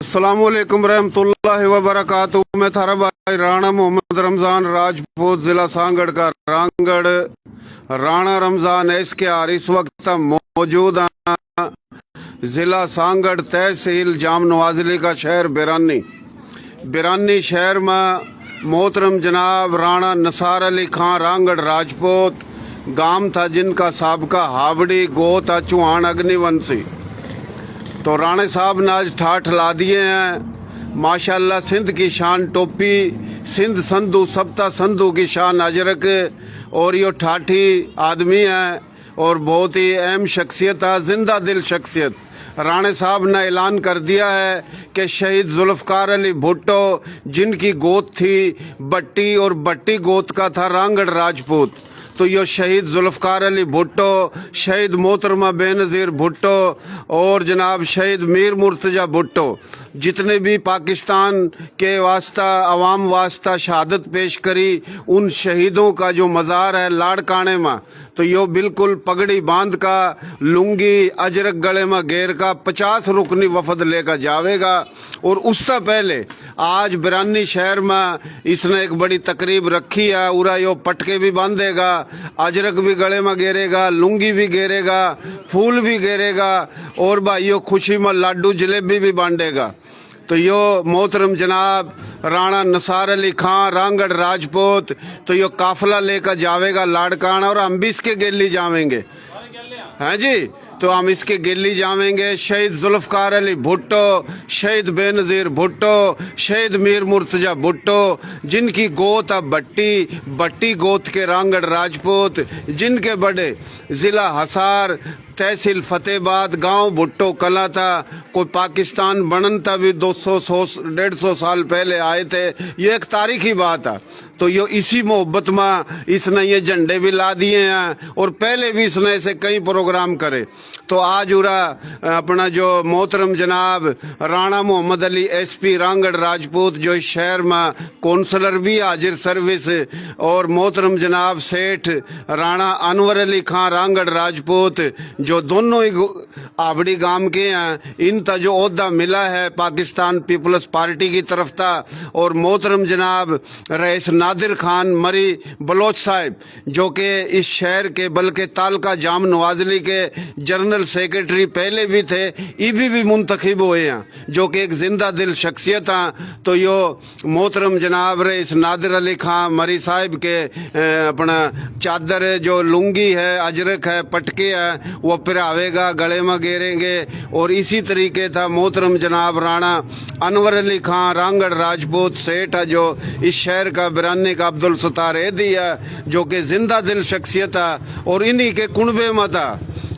अस्सलामुअलैकुम रहमतुल्लाहि व बरकातुहू। मैं थारा भाई राणा मोहम्मद रमज़ान राजपूत, जिला सांगड़ का रांगड़ राणा रमज़ान एसकेआर। इस वक्त मौजूद हैं जिला सांगड़, तहसील जाम नवाजली का शहर बिरानी शहर में मोहतरम जनाब राणा निसार अली खां रांगड़ राजपूत गांव था, जिनका साबका हावड़ी गो था चौहान अग्निवंशी। तो राणे साहब ने आज ठाठ ला दिए हैं माशाल्लाह। सिंध की शान टोपी, सिंध संधू सप्ता संधू की शान अजरक, और ये ठाठी आदमी है और बहुत ही अहम शख्सियत है, जिंदा दिल शख्सियत। राणे साहब ने ऐलान कर दिया है कि शहीद जुल्फकार अली भुट्टो, जिनकी गोत थी बट्टी और बट्टी गोत का था रांगड़ राजपूत, तो यो शहीद जुल्फकार अली भुट्टो, शहीद मोहतरमा बेनज़ीर भुट्टो और जनाब शहीद मीर मुर्तजा भुट्टो, जितने भी पाकिस्तान के वास्ता अवाम वास्ता शहादत पेश करी, उन शहीदों का जो मज़ार है लाड़काने में, तो यो बिल्कुल पगड़ी बांध का, लुंगी अजरक गले में घेर का 50 रुकनी वफद लेकर जावेगा। और उससे पहले आज बिरानी शहर में इसने एक बड़ी तकरीब रखी है। उरा यो पटके भी बांधेगा, अजरक भी गले में घेरेगा, लुंगी भी घेरेगा, फूल भी घेरेगा, और भाइयों खुशी में लाडू जलेबी भी बांटेगा। तो यो मोहतरम जनाब राणा निसार अली खां रांगड़ राजपूत, तो यो काफिला लेकर जावेगा लाड़काना, और हम भी इसके गेली जावेंगे, हैं जी। तो हम इसके गेली जावेंगे। शहीद जुल्फकार अली भुट्टो, शहीद बेनज़ीर भुट्टो, शहीद मीर मुर्तजा भुट्टो, जिनकी गोत अब बट्टी गोत के रांगड़ राजपूत, जिनके बड़े जिला हसार तहसील फतेहाबाद गांव भुट्टो कला था। कोई पाकिस्तान बनन था भी 200-150 साल पहले आए थे। ये एक तारीखी बात है। तो यो इसी मोहब्बत में इसने ये झंडे भी ला दिए हैं, और पहले भी इसने ऐसे कई प्रोग्राम करे। तो आज उरा अपना जो मोहतरम जनाब राणा मोहम्मद अली एसपी रांगड़ राजपूत, जो इस शहर में कौंसलर भी हाजिर सर्विस, और मोहतरम जनाब सेठ राणा अनवर अली खां रांगड़ राजपूत, जो दोनों ही आबड़ी गांव के हैं, इनका जो ओहदा मिला है पाकिस्तान पीपल्स पार्टी की तरफ था। और मोहतरम जनाब रईस नादिर खान मरी बलोच साहिब, जो कि इस शहर के बल्कि तालका जाम नवाजली के जनरल सेक्रेटरी पहले भी थे, ईबी भी मुंतखब हुए हैं, जो कि एक जिंदा दिल शख्सियत हैं। तो यो मोहतरम जनाब रईस नादिर अली खान मरी साहिब के अपना चादर है, जो लुंगी है, अजरक है, पटके है, वो पिरावेगा, गले में घेरेंगे। और इसी तरीके था मोहतरम जनाब राणा अनवर अली खां रांगड़ राजपूत सेठ है, जो इस शहर का बिरानी का अब्दुल सत्तार एदी है, जो कि जिंदा दिल शख्सियत है, और इन्हीं के कुनबे में था,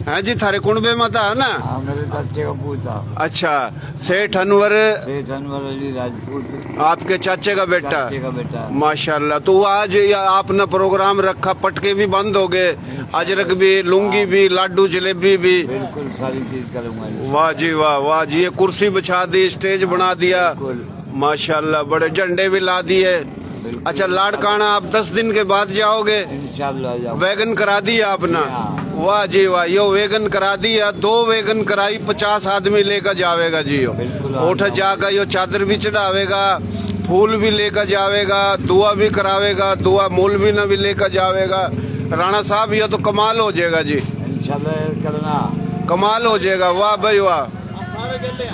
है जी। थारे कुनबे में था ना? मेरे चाचे का पूछा। अच्छा, सेठ अनवर अली राजपूत आपके चाचे का बेटा? बेटा। माशाल्लाह। तो आज आपने प्रोग्राम रखा, पटके भी बंद हो गए, अजरक भी, लुंगी भी, लाडू जलेबी भी, बिल्कुल सारी चीज करूंगा। वाह जी वाह, वाह जी। ये कुर्सी बिछा दी, स्टेज बना दिया, माशाल्लाह। बड़े झंडे भी ला दिए। अच्छा, लाड़काना आप 10 दिन के बाद जाओगे? इंशाल्लाह। वैगन करा दिया आपने? वाह जी वाह, यो वैगन करा दिया। 2 वैगन कराई, 50 आदमी लेकर जावेगा जी। यो उठ जाकर यो चादर भी चढ़ावेगा, फूल भी लेकर जावेगा, दुआ भी करावेगा, दुआ मौलवी ने भी लेकर जावेगा। राणा साहब ये तो कमाल हो जाएगा जी, इंशाल्लाह करना कमाल हो जाएगा। वाह भाई वाह,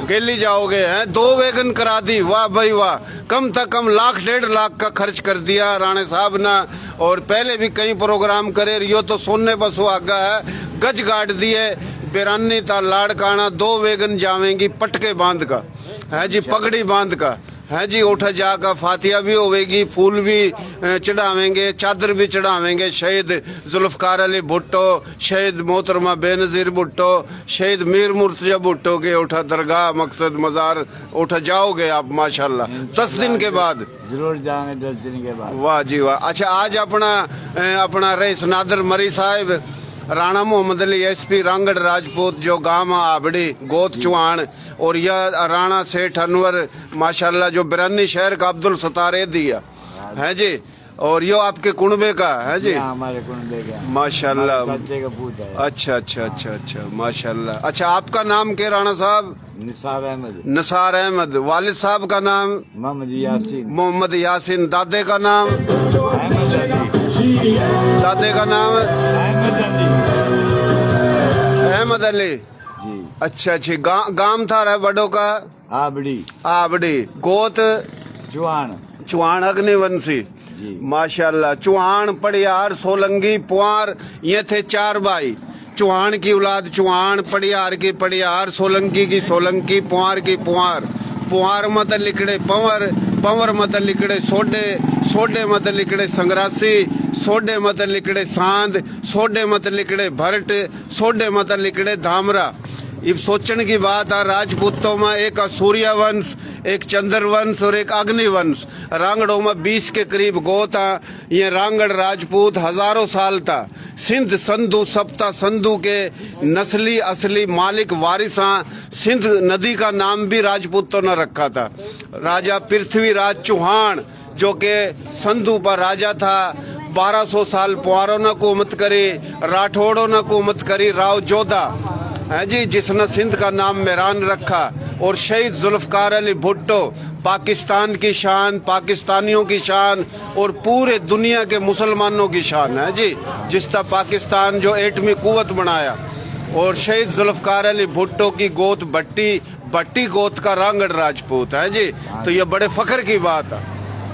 गेली जाओगे हैं? 2 वैगन करा दी, वाह भाई वाह। कम से कम 1.5 लाख का खर्च कर दिया राणे साहब ने, और पहले भी कई प्रोग्राम करे। यो तो सोने पर सुहागा है, गज गाड़ दिए। बिरानी ता लाड़काना 2 वैगन जावेंगी पटके बांध का, है जी, पगड़ी बांध का, है जी। उठा जाकर फातिया भी होवेगी, फूल भी चढ़ावेंगे, चादर भी चढ़ावेंगे। शहीद जुल्फकार अली भुट्टो, शहीद मोहतरमा बेनज़ीर भुट्टो, शहीद मीर मुर्तजा भुट्टो के उठा दरगाह मकसद मज़ार उठा जाओगे आप माशाल्लाह 10 दिन के बाद? जरूर जाएंगे 10 दिन के बाद। वाह जी वाह। अच्छा, आज अपना रईस नादिर मरी साहिब राणा मोहम्मद अली एसपी रांगड़ राजपूत, जो गांव आबड़ी गोत चौहान, और यह राणा सेठ अनवर माशाल्लाह, जो बिरानी शहर का अब्दुल सत्तार दिया, है जी। और यो आपके कुनबे का है जी? यहाँ हमारे कुनबे का माशाल्लाह। चाचे का पूत है। अच्छा अच्छा अच्छा अच्छा माशाल्लाह। अच्छा आपका नाम क्या राणा साहब? निसार अहमद, नसार अहमद। वालिद साहब का नाम? मोहम्मद यासीन, मोहम्मद यासीन। दादे का नाम? अहमद अली, दादे का नाम? अहमद अली अहमद अली। जी। अच्छा अच्छा। गांव था रहे बड़ों का? आबड़ी, आबड़ी। गोत? चुहान चुहान अग्निवंशी। जी। माशाल्लाह। चौहान, पड़ियार, सोलंगी, पुआर, ये थे 4 भाई। चौहान की औलाद चौहान, पड़ियार की पड़ियार, सोलंकी की सोलंकी, पुआर की पुआर। पुआर मत लिकड़े पंवर, पंवर मत लिकड़े सोडे, सोडे मत लिकड़े संग्रासी, सोडे मत लिकड़े सांद, सोडे मत लिकड़े भरट, सोडे मत लिकड़े धामरा। ये सोचने की बात है, राजपूतों में एक सूर्य वंश, एक चंद्र वंश और एक अग्नि वंश। रांगड़ों में 20 के करीब गोत था। ये रांगड़ राजपूत हजारों साल था। सिंध संधु सप्ता संधु के नस्ली असली मालिक वारिसा। सिंध नदी का नाम भी राजपूतों ने रखा था। राजा पृथ्वीराज चौहान जो के संधु पर राजा था। 1200 साल पुआरों ने हुकूमत करी, राठौड़ों ने हुकूमत करी, राव जोधा है जी, जिसने सिंध का नाम मेरान रखा। और शहीद जुल्फकार अली भुट्टो पाकिस्तान की शान, पाकिस्तानियों की शान और पूरे दुनिया के मुसलमानों की शान है जी, जिसका पाकिस्तान जो एटमी कुव्वत बनाया। और शहीद जुल्फकार अली भुट्टो की गोत भट्टी, भट्टी गोत का रांगड़ राजपूत है जी। तो ये बड़े फख्र की बात है।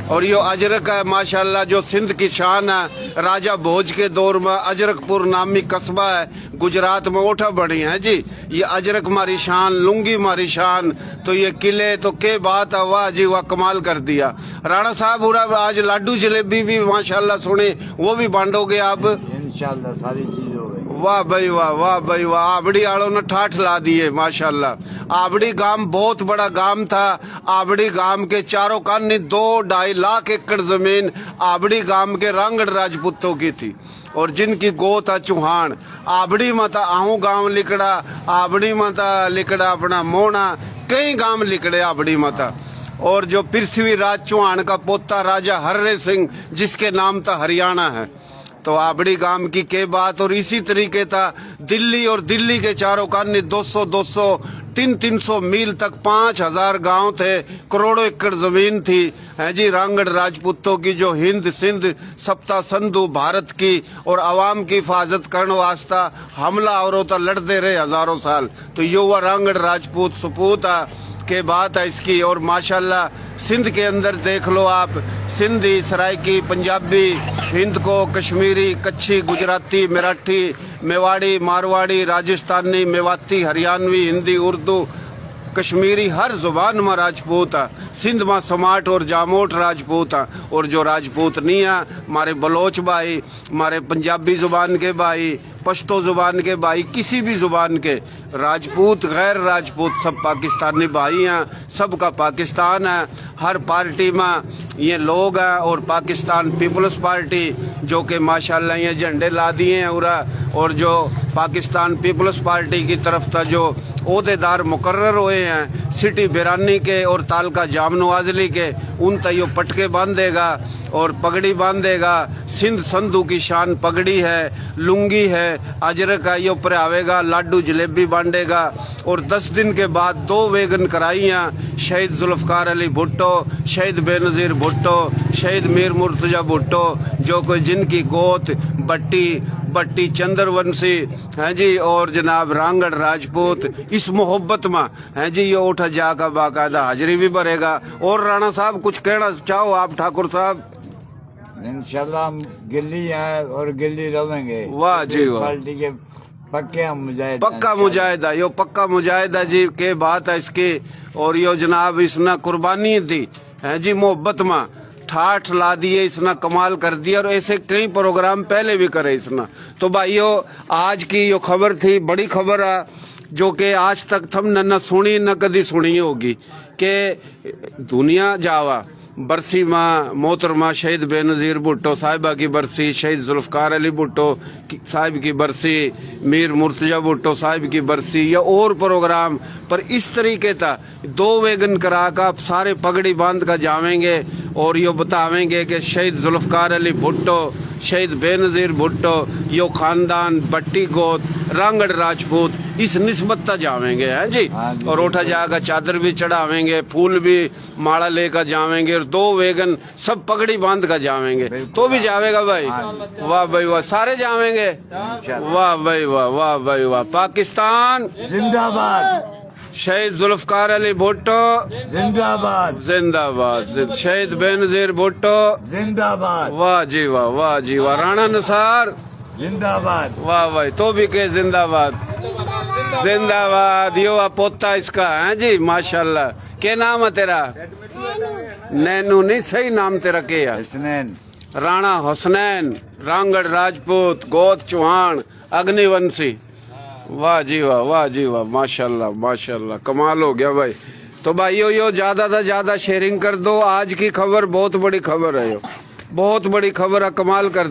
और ये अजरक है माशाल्लाह, जो सिंध की शान है। राजा भोज के दौर में अजरकपुर नामी कस्बा है, गुजरात में ओठा बनी है जी। ये अजरक मारी शान, लुंगी मारी शान। तो ये किले तो के बात है, वाह जी वाह, कमाल कर दिया। राणा साहब पूरा आज लाडू जलेबी भी माशाल्लाह सुने, वो भी बांटोगे आप? इंशाल्लाह सारी चीज हो गई। वाह भाई वाह, वाह भाई वाह। आबड़ी आलों ने ठाठ ला दिए माशाल्लाह। आबड़ी गांव बहुत बड़ा गांव था। आबड़ी गांव के चारों कानी 2-2.5 लाख एकड़ जमीन आबड़ी गांव के रांगड़ राजपूतों की थी। और जिनकी गोत था चौहान। आबड़ी माता आहू गांव लिकड़ा, आबड़ी माता लिकड़ा अपना मोना, कई गांव लिकड़े आबड़ी माता। और जो पृथ्वीराज चौहान का पोता राजा हर्रे सिंह, जिसके नाम था हरियाणा है। तो आबड़ी गांव की के बात। और इसी तरीके था दिल्ली, और दिल्ली के चारों कानी 200-200 300 मील तक 5000 गांव थे, करोड़ों एकड़ जमीन थी है जी। रांगड़ राजपूतों की जो हिंद सिंध सप्ता संधु भारत की और आवाम की हिफाजत करने वास्ता हमला और होता लड़ते रहे हजारों साल। तो ये हुआ रांगड़ राजपूत सपूत के बात है इसकी। और माशाल्लाह सिंध के अंदर देख लो आप, सिंधी, सराइकी, पंजाबी, हिंद को, कश्मीरी, कच्छी, गुजराती, मराठी, मेवाड़ी, मारवाड़ी, राजस्थानी, मेवाती, हरियाणवी, हिंदी, उर्दू, कश्मीरी, हर जुबान में राजपूत है। सिंध में समाट और जामोट राजपूत है। और जो राजपूत नहीं है, हमारे बलोच भाई, हमारे पंजाबी जुबान के भाई, पश्तो जुबान के भाई, किसी भी जुबान के राजपूत गैर राजपूत सब पाकिस्तानी भाई हैं। सबका पाकिस्तान है। हर पार्टी में ये लोग हैं। और पाकिस्तान पीपल्स पार्टी जो कि माशाल्लाह ये झंडे ला दिए हैं और जो पाकिस्तान पीपल्स पार्टी की तरफ था जो ओहदेदार मुकर्रर हुए हैं सिटी बिरानी के और तालका जामनो आजली के, उन तयो पटके बांधेगा और पगड़ी बांधेगा। सिंध संधु की शान पगड़ी है, लुंगी है, अजरक है, ये ऊपर आवेगा, लाडू जलेबी बांटेगा। और 10 दिन के बाद 2 वेगन कराइयाँ, शहीद जुल्फकार अली भुट्टो, शहीद बेनज़ीर भुट्टो, शहीद मीर मुर्तजा भुट्टो, जो कोई जिनकी गोत भट्टी चंद्रवंशी हैं जी। और जनाब रांगड़ राजपूत इस मोहब्बत में हैं जी, ये उठा जाकर बाकायदा हाजिरी भी भरेगा। और राणा साहब कुछ कहना चाहो आप ठाकुर साहब? इंशाल्लाह हम गिल्ली हैं और गिल्ली रहेंगे। वाह जी वाह, पार्टी के पक्के हम मुजाहिद, पक्का मुजाहिदा, यो पक्का मुजाहिदा जी के बात है इसकी। और यो जनाब इसने कुर्बानी दी है जी, मोहब्बत में ठाठ ला दिए, इसने कमाल कर दिया। और ऐसे कई प्रोग्राम पहले भी करे इसने। तो भाइयों आज की यो खबर थी, बड़ी खबर है जो कि आज तक हमने न सुनी न कभी सुनी होगी कि दुनिया जावा बरसी माँ मोहतरमा शहीद बेनज़ीर भुट्टो साहिबा की बरसी, शहीद जुल्फकार अली भुट्टो साहिब की बरसी, मीर मुर्तजा भुट्टो साहिब की बरसी या और प्रोग्राम पर इस तरीके था 2 वेगन करा कर सारे पगड़ी बांध कर जावेंगे। और यो बतावेंगे कि शहीद जुल्फ़कार अली भुट्टो, शहीद बेनज़ीर भुट्टो, यो खानदान बट्टी गोत रांगड़ राजपूत इस निस्बत तक जावेंगे हैं जी। हाँ जी, और उठा जाकर चादर भी चढ़ावेंगे, फूल भी माला लेकर जावेंगे और 2 वेगन सब पगड़ी बांध कर जावेंगे। तो भी जावेगा भाई? वाह भाई वाह, सारे जावेंगे। वाह भाई वाह, वाह भाई वाह। पाकिस्तान जिंदाबाद, शहीद जुल्फ़कार अली भुट्टो जिंदाबाद, जिंदाबाद। शहीद बेनज़ीर भुट्टो जिंदाबाद, वाह जी वाह, वाह जी वाह। राणा निसार जिंदाबाद, वाह भाई, तो भी के जिंदाबाद, जिंदाबाद। यो पोता इसका है जी, माशाल्लाह। क्या नाम है तेरा? नैनू नहीं, सही नाम तेरा क्या है? हसनैन, राणा हुसनैन, रांगड़ राजपूत, गोद चौहान, अग्निवंशी। वाह जी वाह, वाह जी वाह, माशाल्लाह माशाल्लाह, कमाल हो गया भाई। तो भाइयों यो ज्यादा से ज्यादा शेयरिंग कर दो। आज की खबर बहुत बड़ी खबर है, यो बहुत बड़ी खबर है, कमाल कर